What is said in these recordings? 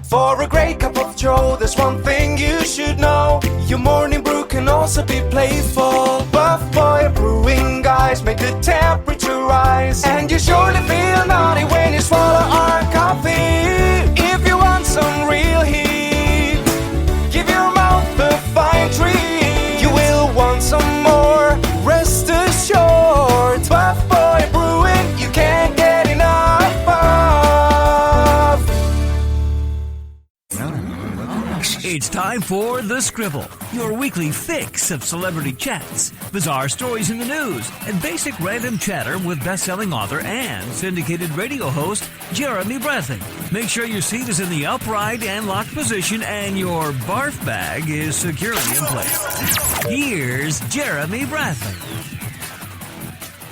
For a great cup of joe, there's one thing you should know. Your morning brew can also be playful. Buff Boy Brewing guys make the temperature rise, and you surely feel naughty when you swallow our coffee. If you want some real heat, give your mouth a fine treat. You will want some more, rest assured. Buff Boy Brewing, you can't get enough of. It's time for The Scribble, your weekly fix of celebrity chats, bizarre stories in the news, and basic random chatter with best-selling author and syndicated radio host Jeremy Bradley. Make sure your seat is in the upright and locked position and your barf bag is securely in place. Here's Jeremy Bradley.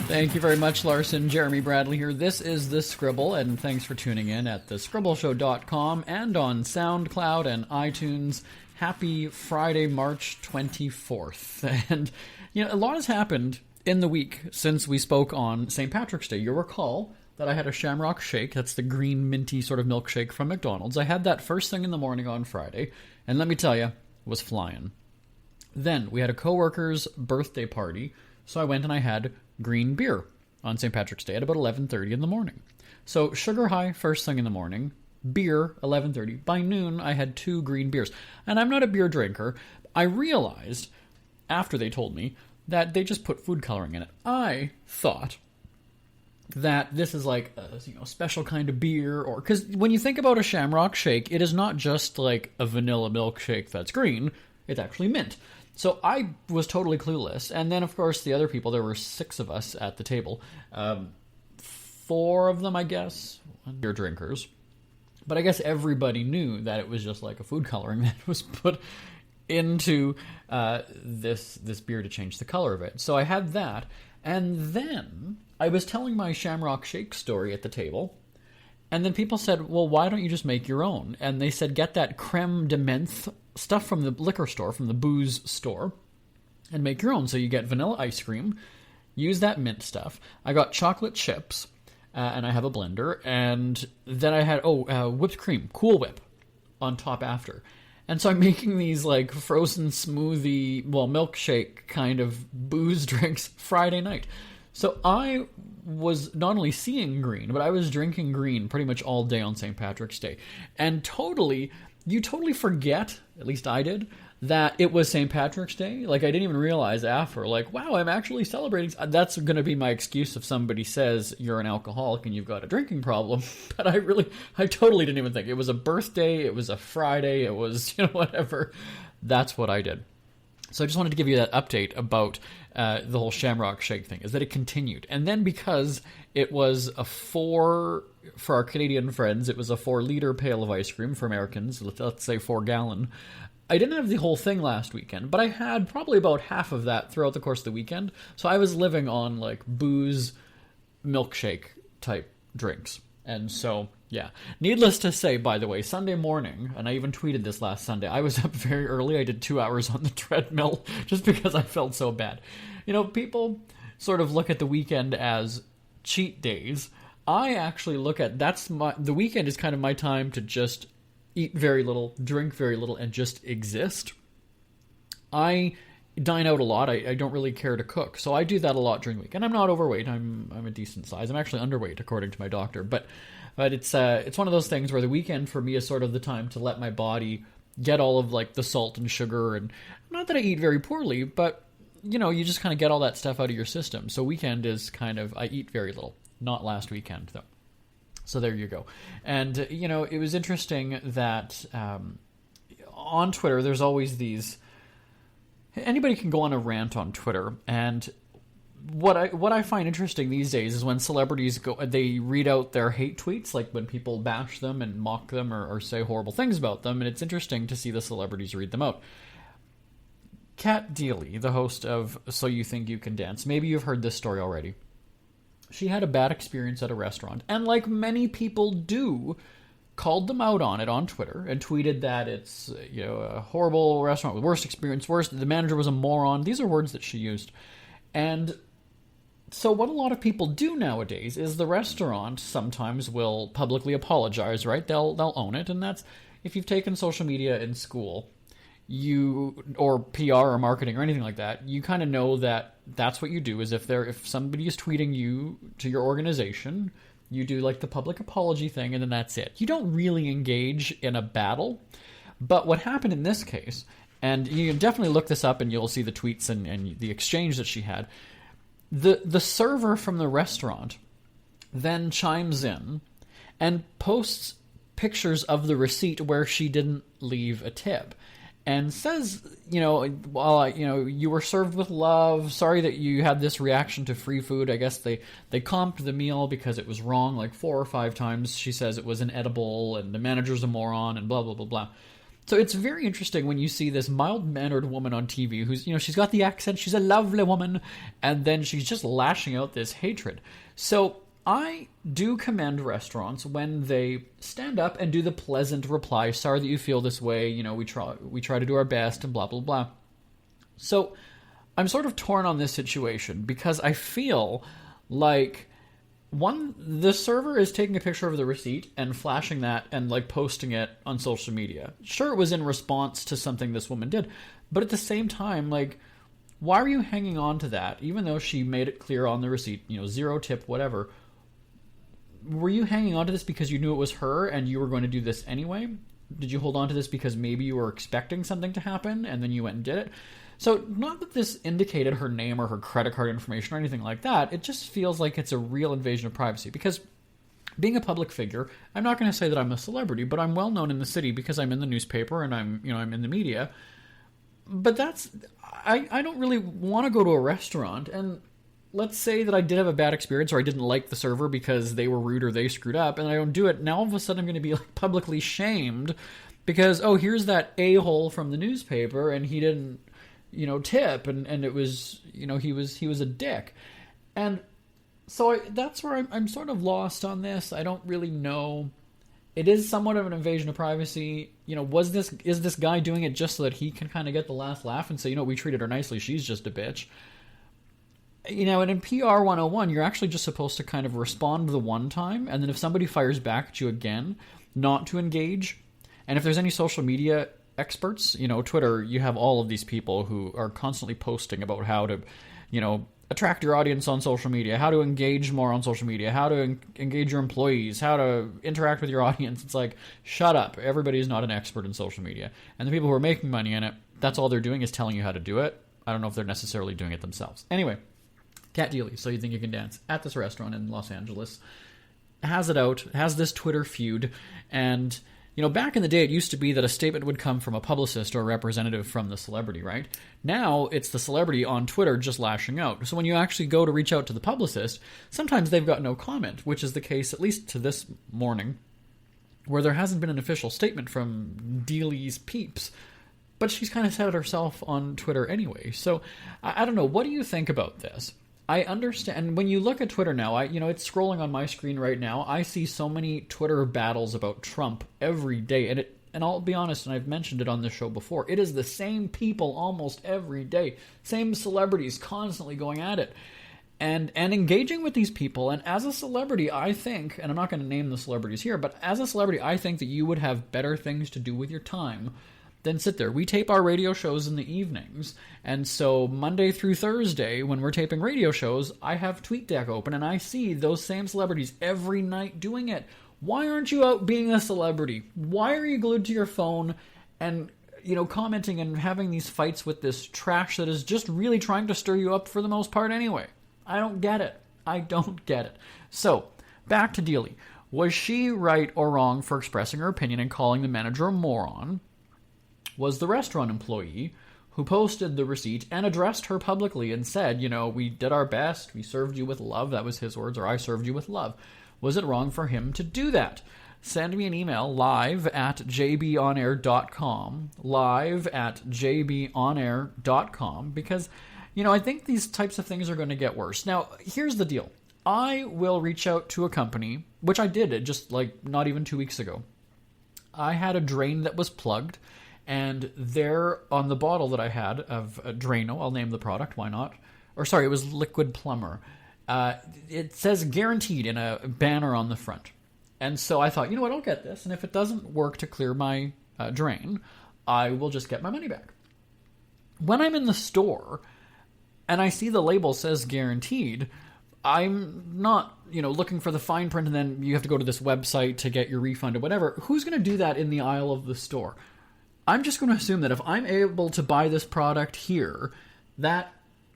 Thank you very much, Larson. Jeremy Bradley here. This is The Scribble, and thanks for tuning in at thescribbleshow.com and on SoundCloud and iTunes. Happy Friday, March 24th. And, a lot has happened in the week since we spoke on St. Patrick's Day. You'll recall that I had a Shamrock Shake. That's the green minty sort of milkshake from McDonald's. I had that first thing in the morning on Friday, and let me tell you, it was flying. Then we had a coworker's birthday party, so I went and I had green beer on St. Patrick's Day at about 11:30 in the morning. So sugar high first thing in the morning, beer 11:30. By noon, I had 2 green beers. And I'm not a beer drinker. I realized, after they told me, that they just put food coloring in it. I thought that this is like a special kind of beer, or because when you think about a Shamrock Shake, it is not just like a vanilla milkshake that's green. It's actually mint. So I was totally clueless. And then, of course, the other people, there were 6 of us at the table. 4 of them, I guess, beer drinkers. But I guess everybody knew that it was just like a food coloring that was put into this beer to change the color of it. So I had that. And then I was telling my Shamrock Shake story at the table. And then people said, well, why don't you just make your own? And they said, get that creme de menthe stuff from the liquor store, from the booze store, and make your own. So you get vanilla ice cream, use that mint stuff. I got chocolate chips, and I have a blender. And then I had, whipped cream, Cool Whip, on top after. And so I'm making these like frozen smoothie, milkshake kind of booze drinks Friday night. So I was not only seeing green, but I was drinking green pretty much all day on St. Patrick's Day. And you totally forget, at least I did, that it was St. Patrick's Day. Like, I didn't even realize after, like, wow, I'm actually celebrating. That's going to be my excuse if somebody says you're an alcoholic and you've got a drinking problem. But I totally didn't even think. It was a birthday, it was a Friday, it was, whatever. That's what I did. So I just wanted to give you that update about the whole Shamrock Shake thing, is that it continued. And then because it was for our Canadian friends, it was a 4-liter pail of ice cream. For Americans, let's say 4-gallon. I didn't have the whole thing last weekend, but I had probably about half of that throughout the course of the weekend. So I was living on like booze, milkshake type drinks. And so, yeah. Needless to say, by the way, Sunday morning, and I even tweeted this last Sunday, I was up very early. I did 2 hours on the treadmill just because I felt so bad. People sort of look at the weekend as cheat days. I actually look at, the weekend is kind of my time to just eat very little, drink very little, and just exist. I dine out a lot. I don't really care to cook, so I do that a lot during the week. And I'm not overweight. I'm a decent size. I'm actually underweight according to my doctor. But it's one of those things where the weekend for me is sort of the time to let my body get all of like the salt and sugar, and not that I eat very poorly, but you just kind of get all that stuff out of your system. So weekend is kind of, I eat very little. Not last weekend though. So there you go. And it was interesting that on Twitter there's always these. Anybody can go on a rant on Twitter, and what I find interesting these days is when celebrities they read out their hate tweets, like when people bash them and mock them or say horrible things about them, and it's interesting to see the celebrities read them out. Kat Deely, the host of So You Think You Can Dance, maybe you've heard this story already. She had a bad experience at a restaurant, and like many people do, called them out on it on Twitter and tweeted that it's a horrible restaurant with worst experience, the manager was a moron. These are words that she used. And So what a lot of people do nowadays is the restaurant sometimes will publicly apologize, right? They'll own it, and that's if you've taken social media in school, you or PR or marketing or anything like that, you kind of know that that's what you do. Is if somebody is tweeting you to your organization, you do like the public apology thing, and then that's it. You don't really engage in a battle. But what happened in this case, and you can definitely look this up, and you'll see the tweets and the exchange that she had. The server from the restaurant then chimes in and posts pictures of the receipt where she didn't leave a tip, and says, you were served with love. Sorry that you had this reaction to free food. I guess they comped the meal because it was wrong like 4 or 5 times. She says it was inedible, and the manager's a moron, and blah blah blah blah. So it's very interesting when you see this mild-mannered woman on TV who's, she's got the accent, she's a lovely woman, and then she's just lashing out this hatred. So I do commend restaurants when they stand up and do the pleasant reply, sorry that you feel this way, we try to do our best, and blah, blah, blah. So I'm sort of torn on this situation because I feel like the server is taking a picture of the receipt and flashing that and like posting it on social media. Sure, it was in response to something this woman did, but at the same time, like, why are you hanging on to that? Even though she made it clear on the receipt, 0 tip, whatever. Were you hanging on to this because you knew it was her and you were going to do this anyway? Did you hold on to this because maybe you were expecting something to happen and then you went and did it? So not that this indicated her name or her credit card information or anything like that. It just feels like it's a real invasion of privacy because being a public figure, I'm not going to say that I'm a celebrity, but I'm well known in the city because I'm in the newspaper and I'm in the media. But I don't really want to go to a restaurant and let's say that I did have a bad experience or I didn't like the server because they were rude or they screwed up and I don't do it. Now all of a sudden I'm going to be like publicly shamed because, here's that a-hole from the newspaper and he didn't tip, and it was, he was a dick. And so that's where I'm sort of lost on this. I don't really know. It is somewhat of an invasion of privacy. Is this guy doing it just so that he can kind of get the last laugh and say, we treated her nicely, she's just a bitch? And in PR 101, you're actually just supposed to kind of respond the one time, and then if somebody fires back at you again, not to engage. And if there's any social media experts, Twitter, you have all of these people who are constantly posting about how to, attract your audience on social media, how to engage more on social media, how to engage your employees, how to interact with your audience. It's like, shut up. Everybody's not an expert in social media. And the people who are making money in it, that's all they're doing is telling you how to do it. I don't know if they're necessarily doing it themselves. Anyway, Cat Dealey, So You Think You Can Dance, at this restaurant in Los Angeles, has it out, has this Twitter feud, and back in the day, it used to be that a statement would come from a publicist or a representative from the celebrity, right? Now, it's the celebrity on Twitter just lashing out. So when you actually go to reach out to the publicist, sometimes they've got no comment, which is the case, at least to this morning, where there hasn't been an official statement from Dealey's peeps. But she's kind of said it herself on Twitter anyway. So, I don't know. What do you think about this? I understand when you look at Twitter now, it's scrolling on my screen right now. I see so many Twitter battles about Trump every day, and I'll be honest, and I've mentioned it on this show before, it is the same people almost every day, same celebrities constantly going at it, and engaging with these people. And as a celebrity, I think, and I'm not going to name the celebrities here, but as a celebrity, I think that you would have better things to do with your time than sit there. We tape our radio shows in the evenings, and so Monday through Thursday, when we're taping radio shows, I have TweetDeck open, and I see those same celebrities every night doing it. Why aren't you out being a celebrity? Why are you glued to your phone and, commenting and having these fights with this trash that is just really trying to stir you up for the most part anyway? I don't get it. I don't get it. So, back to Dealey. Was she right or wrong for expressing her opinion and calling the manager a moron? Was the restaurant employee who posted the receipt and addressed her publicly and said, we did our best, we served you with love, that was his words, or I served you with love. Was it wrong for him to do that? Send me an email, live@jbonair.com, live@jbonair.com, because, I think these types of things are going to get worse. Now, here's the deal. I will reach out to a company, which I did just not even 2 weeks ago. I had a drain that was plugged, and there on the bottle that I had of Drano, I'll name the product, why not? Or sorry, it was Liquid Plumber. it says guaranteed in a banner on the front. And so I thought, you know what, I'll get this. And if it doesn't work to clear my drain, I will just get my money back. When I'm in the store and I see the label says guaranteed, I'm not, looking for the fine print and then you have to go to this website to get your refund or whatever. Who's going to do that in the aisle of the store? I'm just going to assume that if I'm able to buy this product here, that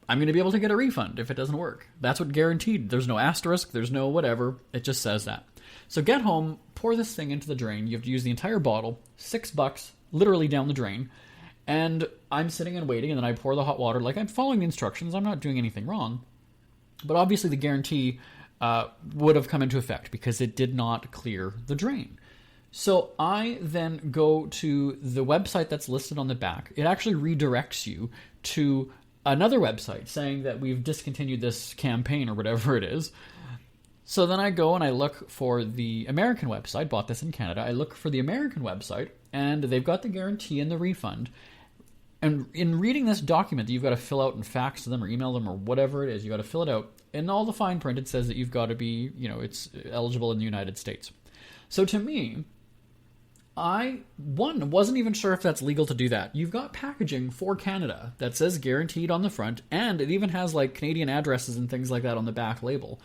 I'm going to be able to get a refund if it doesn't work. That's what guaranteed. There's no asterisk. There's no whatever. It just says that. So get home, pour this thing into the drain. You have to use the entire bottle, $6, literally down the drain. And I'm sitting and waiting, and then I pour the hot water. Like, I'm following the instructions. I'm not doing anything wrong. But obviously the guarantee would have come into effect because it did not clear the drain. So I then go to the website that's listed on the back. It actually redirects you to another website saying that we've discontinued this campaign or whatever it is. So then I go and I look for the American website. Bought this in Canada. I look for the American website, and they've got the guarantee and the refund. And in reading this document that you've got to fill out and fax to them or email them or whatever it is, you got to fill it out. In all the fine print, it says that you've got to be, it's eligible in the United States. So to me, I wasn't even sure if that's legal to do that. You've got packaging for Canada that says guaranteed on the front, and it even has like Canadian addresses and things like that on the back label.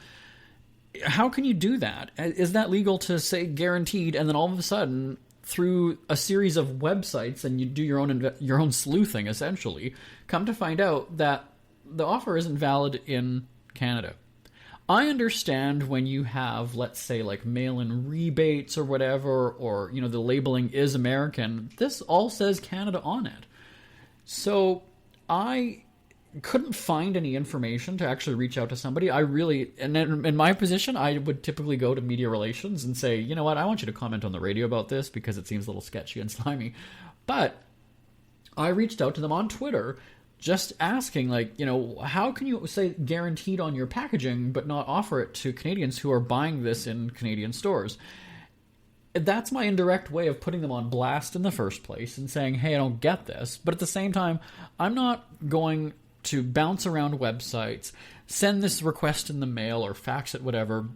How can you do that? Is that legal to say guaranteed, and then all of a sudden, through a series of websites, and you do your own sleuthing, essentially, come to find out that the offer isn't valid in Canada? I understand when you have, let's say, like mail-in rebates or whatever, or, the labeling is American. This all says Canada on it. So I couldn't find any information to actually reach out to somebody. And in my position, I would typically go to media relations and say, you know what, I want you to comment on the radio about this because it seems a little sketchy and slimy. But I reached out to them on Twitter just asking, how can you say guaranteed on your packaging but not offer it to Canadians who are buying this in Canadian stores? That's my indirect way of putting them on blast in the first place and saying, hey, I don't get this. But at the same time, I'm not going to bounce around websites, send this request in the mail or fax it, whatever.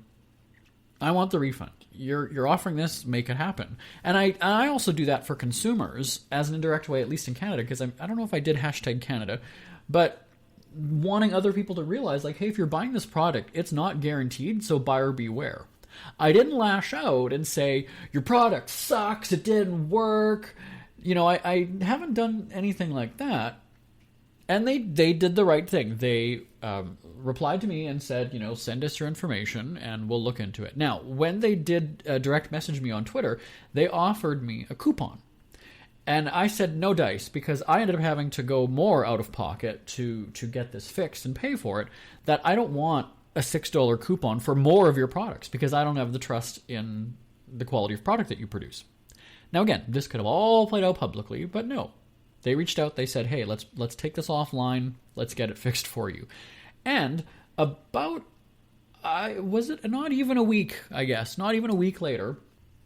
I want the refund. You're offering this, make it happen. And I also do that for consumers as an indirect way, at least in Canada, because I don't know if I did hashtag Canada, but wanting other people to realize, hey, if you're buying this product, it's not guaranteed, so buyer beware. I didn't lash out and say, your product sucks, it didn't work. I haven't done anything like that. And they did the right thing. They replied to me and said, send us your information and we'll look into it. Now, when they did direct message me on Twitter, they offered me a coupon. And I said no dice because I ended up having to go more out of pocket to get this fixed and pay for it, that I don't want a $6 coupon for more of your products because I don't have the trust in the quality of product that you produce. Now, again, this could have all played out publicly, but no. They reached out, they said, hey, let's take this offline, let's get it fixed for you. And about, not even a week later,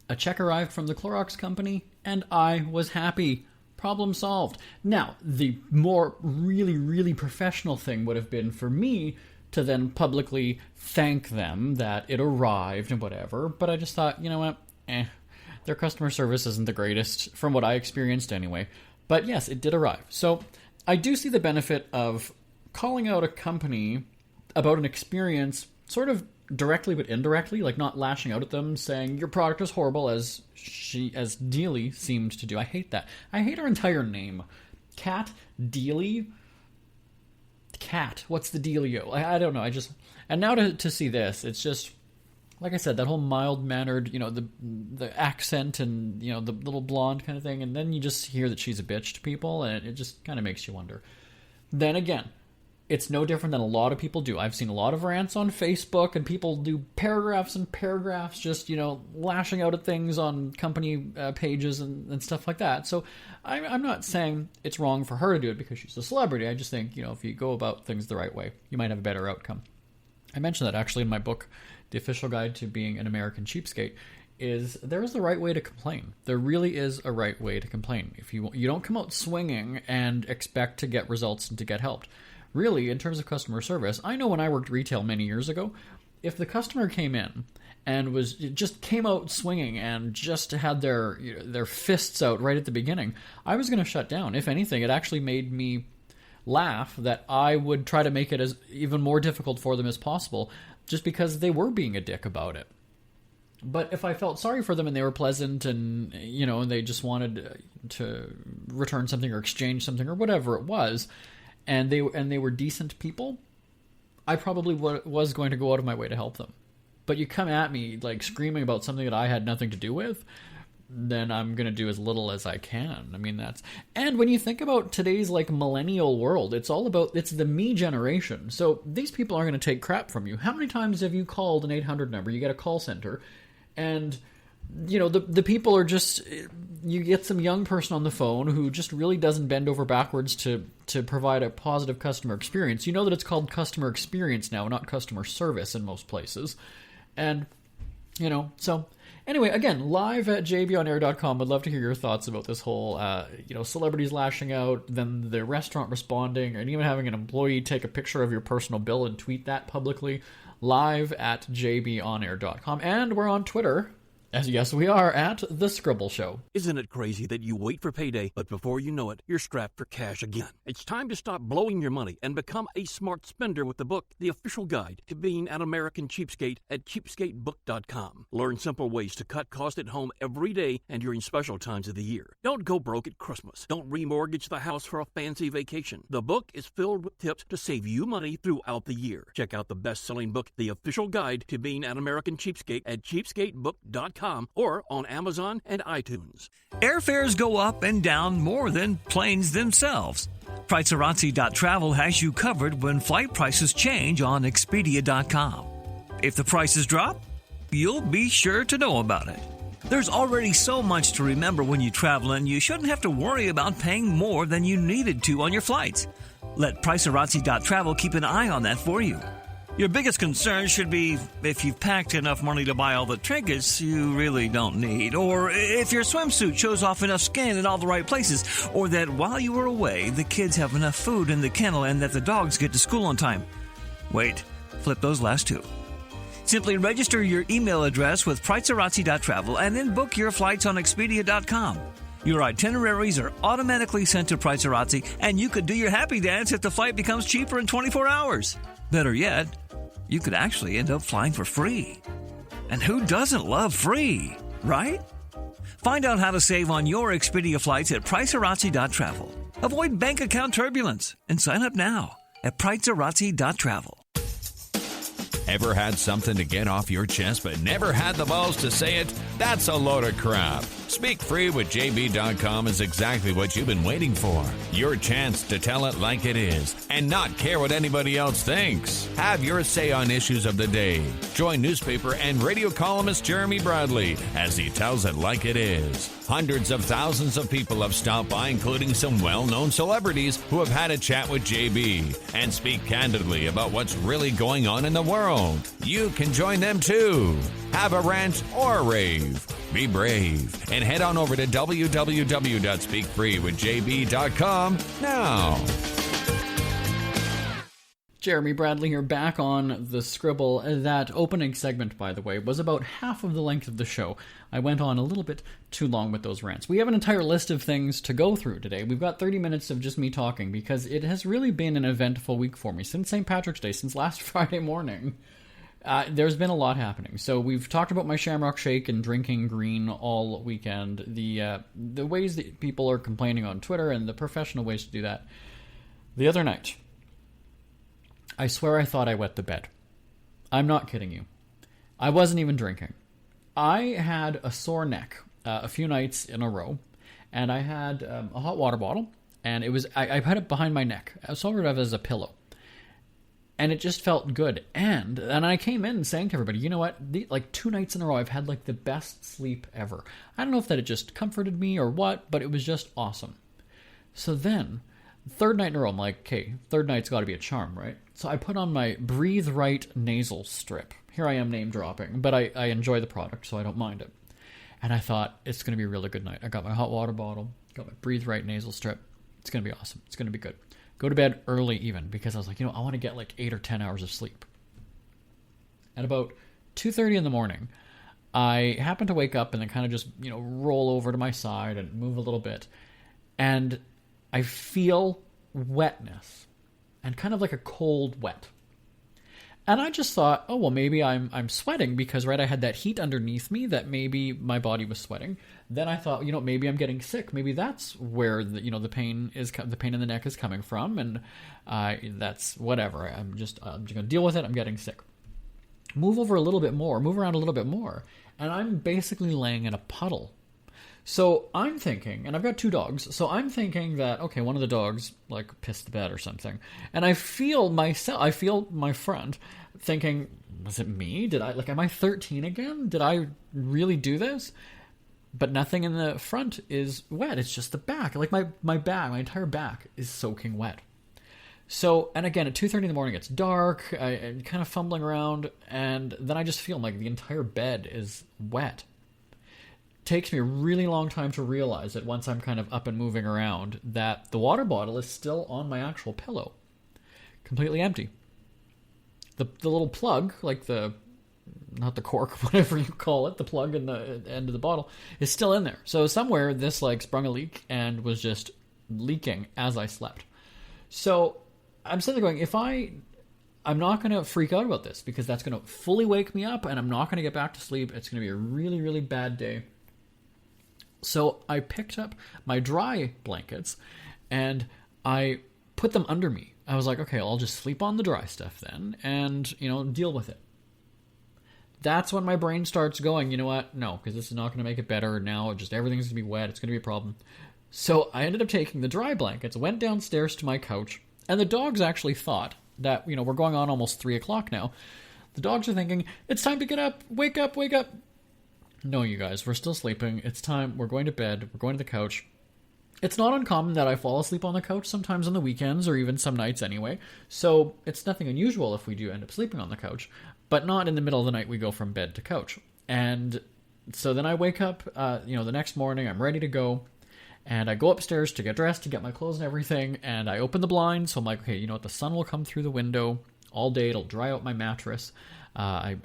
a check arrived from the Clorox company, and I was happy. Problem solved. Now, the more really, really professional thing would have been for me to then publicly thank them that it arrived and whatever, but I just thought, you know what, their customer service isn't the greatest, from what I experienced anyway. But yes, it did arrive. So I do see the benefit of calling out a company about an experience sort of directly but indirectly, not lashing out at them, saying your product is horrible, as Dealey seemed to do. I hate that. I hate her entire name. Kat Dealey? Kat. What's the dealio? I don't know. And now to see this, it's just, like I said, that whole mild-mannered, the accent and, the little blonde kind of thing, and then you just hear that she's a bitch to people, and it just kind of makes you wonder. Then again, it's no different than a lot of people do. I've seen a lot of rants on Facebook, and people do paragraphs and paragraphs just, lashing out at things on company pages and stuff like that. So I'm not saying it's wrong for her to do it because she's a celebrity. I just think, if you go about things the right way, you might have a better outcome. I mentioned that actually in my book, The Official Guide to Being an American Cheapskate, there is the right way to complain. There really is a right way to complain. If you don't come out swinging and expect to get results and to get helped. really, in terms of customer service, I know when I worked retail many years ago, if the customer came in and came out swinging and just had their fists out right at the beginning, I was going to shut down. If anything, it actually made me laugh that I would try to make it as even more difficult for them as possible, just because they were being a dick about it. But if I felt sorry for them and they were pleasant and, they just wanted to return something or exchange something or whatever it was, and they were decent people, I probably was going to go out of my way to help them. But you come at me like screaming about something that I had nothing to do with, then I'm going to do as little as I can. I mean, and when you think about today's like millennial world, it's the me generation. So these people aren't going to take crap from you. How many times have you called an 800 number? You get a call center, and the people are just, you get some young person on the phone who just really doesn't bend over backwards to provide a positive customer experience. You know that it's called customer experience now, not customer service in most places. And, so anyway, again, live at jbonair.com. I'd love to hear your thoughts about this whole, celebrities lashing out, then the restaurant responding, and even having an employee take a picture of your personal bill and tweet that publicly. Live at jbonair.com. And we're on Twitter. As yes, we are at The Scribble Show. Isn't it crazy that you wait for payday, but before you know it, you're strapped for cash again? It's time to stop blowing your money and become a smart spender with the book, The Official Guide to Being an American Cheapskate at cheapskatebook.com. Learn simple ways to cut costs at home every day and during special times of the year. Don't go broke at Christmas. Don't remortgage the house for a fancy vacation. The book is filled with tips to save you money throughout the year. Check out the best-selling book, The Official Guide to Being an American Cheapskate at cheapskatebook.com. Or on Amazon and iTunes. Airfares go up and down more than planes themselves. Pricearazzi.travel has you covered when flight prices change on Expedia.com. If the prices drop, you'll be sure to know about it. There's already so much to remember when you travel, and you shouldn't have to worry about paying more than you needed to on your flights. Let Pricearazzi.travel keep an eye on that for you. Your biggest concern should be if you've packed enough money to buy all the trinkets you really don't need, or if your swimsuit shows off enough skin in all the right places, or that while you are away, the kids have enough food in the kennel and that the dogs get to school on time. Wait, flip those last two. Simply register your email address with Pricearazzi.travel and then book your flights on Expedia.com. Your itineraries are automatically sent to Pricearazzi, and you could do your happy dance if the flight becomes cheaper in 24 hours. Better yet, you could actually end up flying for free. And who doesn't love free, right? Find out how to save on your Expedia flights at Pricearazzi.travel. Avoid bank account turbulence and sign up now at Pricearazzi.travel. Ever had something to get off your chest but never had the balls to say it? That's a load of crap. Speak Free with JB.com is exactly what you've been waiting for. Your chance to tell it like it is and not care what anybody else thinks. Have your say on issues of the day. Join newspaper and radio columnist Jeremy Bradley as he tells it like it is. Hundreds of thousands of people have stopped by, including some well-known celebrities who have had a chat with JB and speak candidly about what's really going on in the world. You can join them too. Have a rant or a rave. Be brave and head on over to www.speakfreewithjb.com now. Jeremy Bradley here, back on The Scribble. That opening segment, by the way, was about half of the length of the show. I went on a little bit too long with those rants. We have an entire list of things to go through today. We've got 30 minutes of just me talking, because it has really been an eventful week for me. Since St. Patrick's Day, since last Friday morning, there's been a lot happening. So we've talked about my Shamrock Shake and drinking green all weekend, the ways that people are complaining on Twitter and the professional ways to do that. The other night, I swear I thought I wet the bed. I'm not kidding you. I wasn't even drinking. I had a sore neck a few nights in a row, and I had a hot water bottle, and it was I had it behind my neck, sort of as a pillow. And it just felt good. And I came in saying to everybody, you know what? Like 2 nights in a row, I've had like the best sleep ever. I don't know if that it just comforted me or what, but it was just awesome. So then, third night in a row, I'm like, okay, third night's got to be a charm, right? So I put on my Breathe Right nasal strip. Here I am name dropping, but I enjoy the product, so I don't mind it. And I thought, it's going to be a really good night. I got my hot water bottle, got my Breathe Right nasal strip. It's going to be awesome. It's going to be good. go to bed early even, because I was like, I want to get like 8 or 10 hours of sleep. At about 2:30 in the morning, I happen to wake up and then kind of just, roll over to my side and move a little bit. And I feel wetness and kind of like a cold wet. And I just thought, oh, well, maybe I'm sweating because, right, I had that heat underneath me that maybe my body was sweating. Then I thought, maybe I'm getting sick. Maybe that's where the pain in the neck is coming from, and that's whatever. I'm just going to deal with it. I'm getting sick. Move around a little bit more, and I'm basically laying in a puddle. So I'm thinking, and I've got 2 dogs, so I'm thinking that, okay, one of the dogs, like, pissed the bed or something. And I feel my friend thinking, was it me? Am I 13 again? Did I really do this? But nothing in the front is wet. It's just the back. Like, my entire back is soaking wet. So, and again, at 2:30 in the morning, it's dark, I'm kind of fumbling around, and then I just feel like the entire bed is wet. Takes me a really long time to realize it once I'm kind of up and moving around that the water bottle is still on my actual pillow. Completely empty. The little plug, like not the cork, whatever you call it, the plug in the end of the bottle, is still in there. So somewhere this sprung a leak and was just leaking as I slept. So I'm sitting there going, I'm not going to freak out about this because that's going to fully wake me up and I'm not going to get back to sleep. It's going to be a really, really bad day. So I picked up my dry blankets and I put them under me. I was like, okay, I'll just sleep on the dry stuff then and, deal with it. That's when my brain starts going, you know what? No, because this is not going to make it better. Now just everything's going to be wet. It's going to be a problem. So I ended up taking the dry blankets, went downstairs to my couch, and the dogs actually thought that, we're going on almost 3 o'clock now. The dogs are thinking, it's time to get up. Wake up, wake up. No, you guys, we're still sleeping. It's time. We're going to bed. We're going to the couch. It's not uncommon that I fall asleep on the couch sometimes on the weekends or even some nights anyway. So it's nothing unusual if we do end up sleeping on the couch, but not in the middle of the night we go from bed to couch. And so then I wake up, the next morning, I'm ready to go. And I go upstairs to get dressed, to get my clothes and everything. And I open the blinds. So I'm like, okay, the sun will come through the window all day. It'll dry out my mattress. I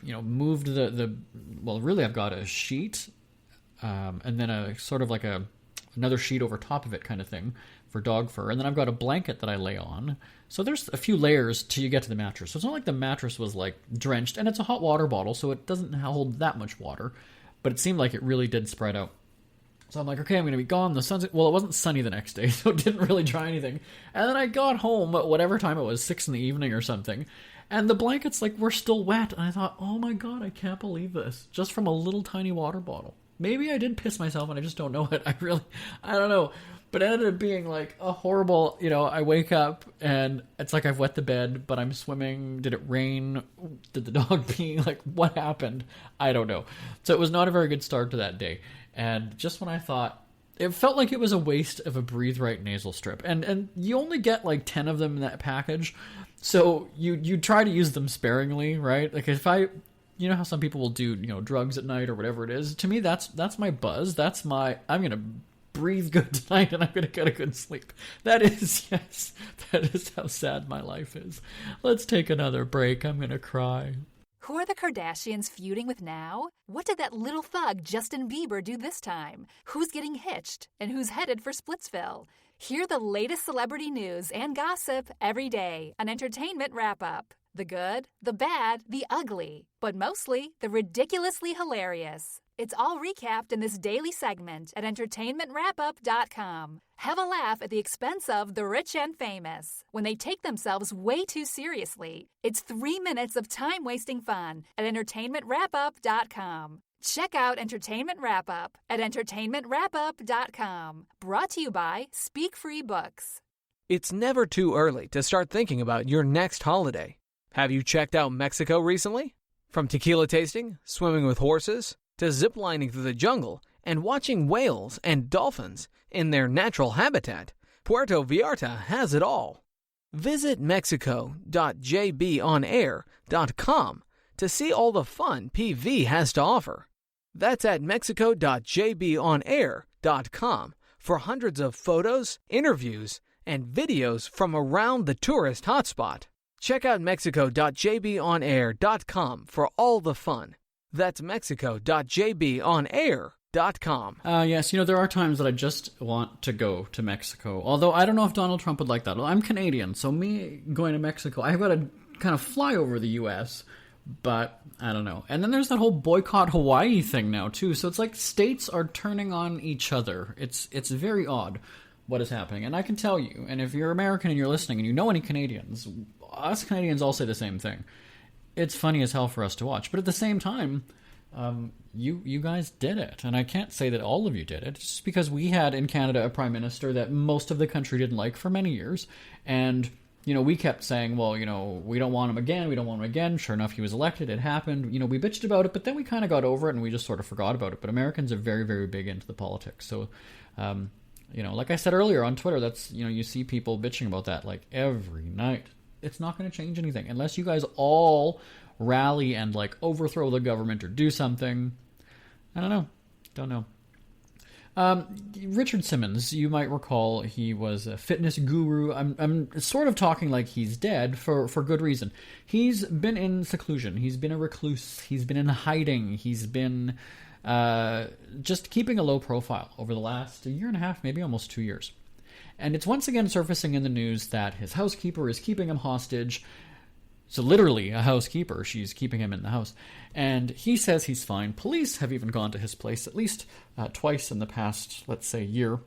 moved really I've got a sheet, and then a sort of like another sheet over top of it kind of thing for dog fur. And then I've got a blanket that I lay on. So there's a few layers till you get to the mattress. So it's not like the mattress was like drenched, and it's a hot water bottle, so it doesn't hold that much water, but it seemed like it really did spread out. So I'm like, okay, I'm going to be gone. It wasn't sunny the next day, so it didn't really dry anything. And then I got home at whatever time it was, 6 in the evening or something, and the blankets were still wet. And I thought, oh my God, I can't believe this. Just from a little tiny water bottle. Maybe I did piss myself and I just don't know it. I don't know. But it ended up being a horrible, I wake up and it's like I've wet the bed, but I'm swimming. Did it rain? Did the dog pee? What happened? I don't know. So it was not a very good start to that day. And just when I thought, it felt like it was a waste of a Breathe Right nasal strip. And you only get 10 of them in that package. So you try to use them sparingly, right? If I, how some people will do, drugs at night or whatever it is. To me, that's my buzz. I'm going to breathe good tonight and I'm going to get a good sleep. That is how sad my life is. Let's take another break. I'm going to cry. Who are the Kardashians feuding with now? What did that little thug Justin Bieber do this time? Who's getting hitched? And who's headed for Splitsville? Hear the latest celebrity news and gossip every day on Entertainment Wrap-Up. The good, the bad, the ugly, but mostly the ridiculously hilarious. It's all recapped in this daily segment at entertainmentwrapup.com. Have a laugh at the expense of the rich and famous when they take themselves way too seriously. It's 3 minutes of time-wasting fun at entertainmentwrapup.com. Check out Entertainment Wrap-Up at entertainmentwrapup.com. Brought to you by Speak Free Books. It's never too early to start thinking about your next holiday. Have you checked out Mexico recently? From tequila tasting, swimming with horses, to ziplining through the jungle and watching whales and dolphins in their natural habitat, Puerto Vallarta has it all. Visit mexico.jbonair.com to see all the fun PV has to offer. That's at mexico.jbonair.com for hundreds of photos, interviews, and videos from around the tourist hotspot. Check out mexico.jbonair.com for all the fun. That's mexico.jbonair.com. Yes, there are times that I just want to go to Mexico. Although I don't know if Donald Trump would like that. I'm Canadian, so me going to Mexico, I've got to kind of fly over the U.S., but I don't know. And then there's that whole boycott Hawaii thing now, too. So it's like states are turning on each other. It's very odd what is happening. And I can tell you, and if you're American and you're listening and you know any Canadians, us Canadians all say the same thing. It's funny as hell for us to watch. But at the same time, you guys did it. And I can't say that all of you did it. It's just because we had in Canada a prime minister that most of the country didn't like for many years. And we kept saying, well, we don't want him again. We don't want him again. Sure enough, he was elected. It happened. We bitched about it, but then we kind of got over it and we just sort of forgot about it. But Americans are very, very big into the politics. So, like I said earlier on Twitter, that's, you see people bitching about that like every night. It's not going to change anything unless you guys all rally and like overthrow the government or do something. I don't know. Richard Simmons, you might recall, he was a fitness guru. I'm sort of talking like he's dead for good reason. He's been in seclusion. He's been a recluse. He's been in hiding. He's been just keeping a low profile over the last year and a half, maybe almost 2 years. And it's once again surfacing in the news that his housekeeper is keeping him hostage. So literally a housekeeper, she's keeping him in the house. And he says he's fine. Police have even gone to his place at least twice in the past, let's say, year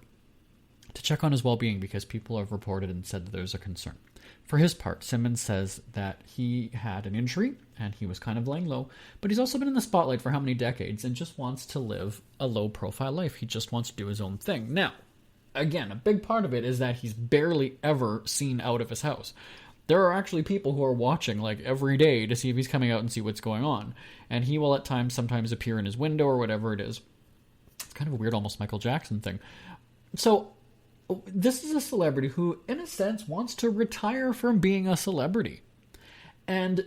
to check on his well-being because people have reported and said that there's a concern. For his part, Simmons says that he had an injury and he was kind of laying low, but he's also been in the spotlight for how many decades and just wants to live a low-profile life. He just wants to do his own thing. Now, again, a big part of it is that he's barely ever seen out of his house. There are actually people who are watching like every day to see if he's coming out and see what's going on. And he will at times sometimes appear in his window or whatever it is. It's kind of a weird, almost Michael Jackson thing. So this is a celebrity who, in a sense, wants to retire from being a celebrity. And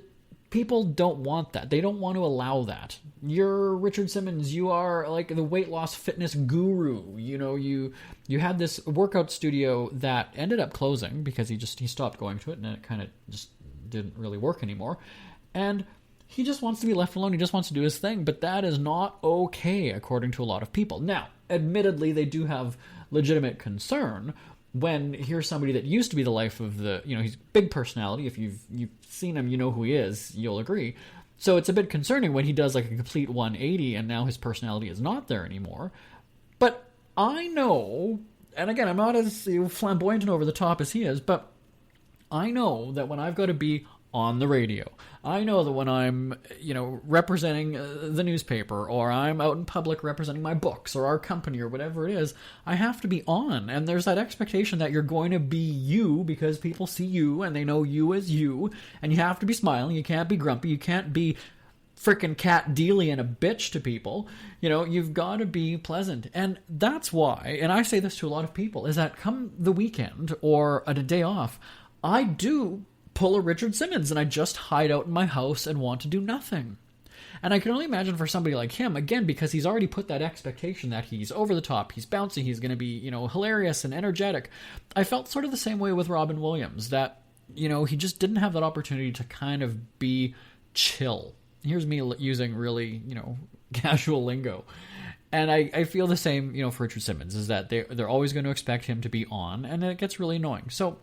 people don't want that. They don't want to allow that. You're Richard Simmons. You are like the weight loss fitness guru. You had this workout studio that ended up closing because he stopped going to it and it kind of just didn't really work anymore. And he just wants to be left alone. He just wants to do his thing. But that is not okay, according to a lot of people. Now, admittedly, they do have legitimate concern when here's somebody that used to be the life of the, he's a big personality. If you've seen him, you know who he is, you'll agree. So it's a bit concerning when he does like a complete 180 and now his personality is not there anymore. But I know, and again, I'm not as flamboyant and over the top as he is, but I know that when I've got to be on the radio, I know that when I'm, representing the newspaper or I'm out in public representing my books or our company or whatever it is, I have to be on. And there's that expectation that you're going to be you because people see you and they know you as you. And you have to be smiling. You can't be grumpy. You can't be frickin' Cat Dealey and a bitch to people. You've got to be pleasant. And that's why, and I say this to a lot of people, is that come the weekend or a day off, I do pull a Richard Simmons and I just hide out in my house and want to do nothing. And I can only imagine for somebody like him, again, because he's already put that expectation that he's over the top, he's bouncy, he's going to be, hilarious and energetic. I felt sort of the same way with Robin Williams, that, he just didn't have that opportunity to kind of be chill. Here's me using really, casual lingo. And I feel the same, for Richard Simmons, is that they're always going to expect him to be on, and it gets really annoying. So,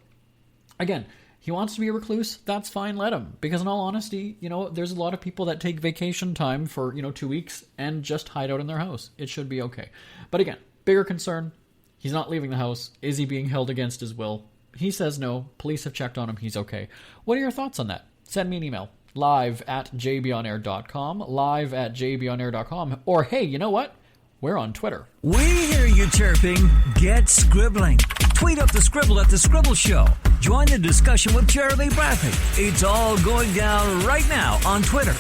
again, he wants to be a recluse, that's fine, let him. Because in all honesty, there's a lot of people that take vacation time for, 2 weeks and just hide out in their house. It should be okay. But again, bigger concern, he's not leaving the house. Is he being held against his will? He says no. Police have checked on him. He's okay. What are your thoughts on that? Send me an email. live@jbonair.com, live@jbonair.com. Or hey, you know what? We're on Twitter. We hear you chirping. Get scribbling. Tweet up the Scribble at The Scribble Show. Join the discussion with Jeremy Bradley. It's all going down right now on Twitter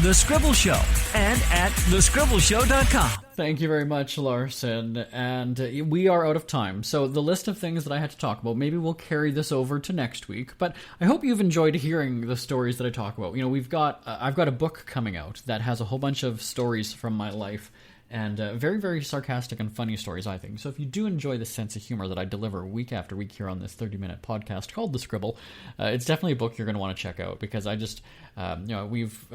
@The Scribble Show and @thescribbleshow.com. Thank you very much, Larson. And we are out of time. So the list of things that I had to talk about, maybe we'll carry this over to next week. But I hope you've enjoyed hearing the stories that I talk about. I've got a book coming out that has a whole bunch of stories from my life. and very, very sarcastic and funny stories, I think. So if you do enjoy the sense of humor that I deliver week after week here on this 30-minute podcast called The Scribble, it's definitely a book you're going to want to check out, because I just, we've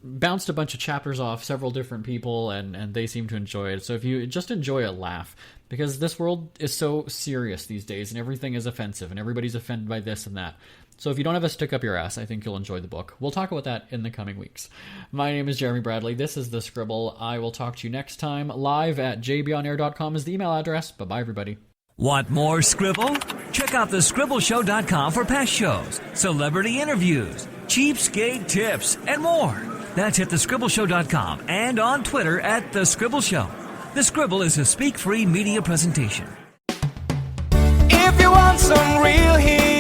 bounced a bunch of chapters off several different people, and they seem to enjoy it. So if you just enjoy a laugh, because this world is so serious these days, and everything is offensive, and everybody's offended by this and that. So if you don't have a stick up your ass, I think you'll enjoy the book. We'll talk about that in the coming weeks. My name is Jeremy Bradley. This is The Scribble. I will talk to you next time. Live at jbonair.com is the email address. Bye-bye, everybody. Want more Scribble? Check out thescribbleshow.com for past shows, celebrity interviews, cheapskate tips, and more. That's at thescribbleshow.com and on Twitter at The Scribble Show. The Scribble is a speak-free media presentation. If you want some real heat,